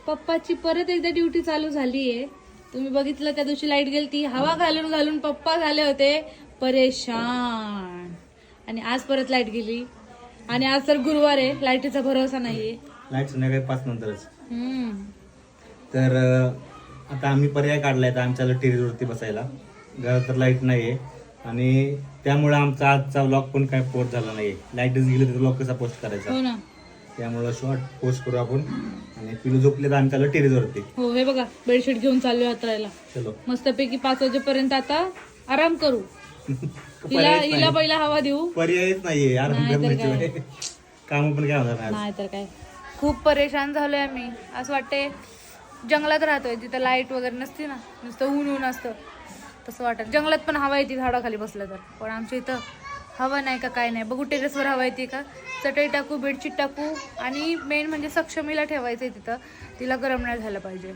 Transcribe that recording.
पप्पाची परत एकदा ड्युटी चालू झालीये. तुम्ही बघितलं त्या दिवशी लाईट गेली ती हवा घालून घालून पप्पा झाले होते परेशान. आणि आज परत लाईट गेली आणि आज तर गुरुवार आहे, लाईटीचा भरोसा नाहीये. लाईट संध्याकाळी 5 नंतरच. हम्म. तर आता आम्ही पर्याय काढलाय तर आमच्या टेरेसवरती बसायला. घरात तर लाईट नाहीये आणि त्यामुळे आमचा आजचा व्लॉग पण काय पोस्ट झाला नाहीये. लाईटच गेली तर व्लॉग कसा पोस्ट करायचा. हो ना. त्यामुळे शॉर्ट पोस्ट करू आपण. आणि पिलू झोपले तर आम्ही चाललो टेरेसवरती. हो हे बघा बेडशीट घेऊन चाललोय यात्रायला. चलो मस्तपैकी 5 वाजेपर्यंत आता आराम करू. हिला पहिला हवा देऊ. पर्यायच नाहीये आराम करण्याशिवाय. काम पण काय होणार नाही आज. नाही तर काय. खूप परेशान झालोय आम्ही. असं वाटतंय जंगलात राहतोय, तिथं लाईट वगैरे नसती ना, नुसतं ऊन ऊन असतं तसं वाटत. जंगलात पण हवा येते झाडाखाली बसलं तर, पण आमच्या इथं हवा नाही का काय नाही. बघू टेरेसवर हवा येते का. चटई टाकू, बेडशीट टाकू आणि मेन म्हणजे सक्षमीला ठेवायचंय तिथं, तिला गरम नाही झालं पाहिजे.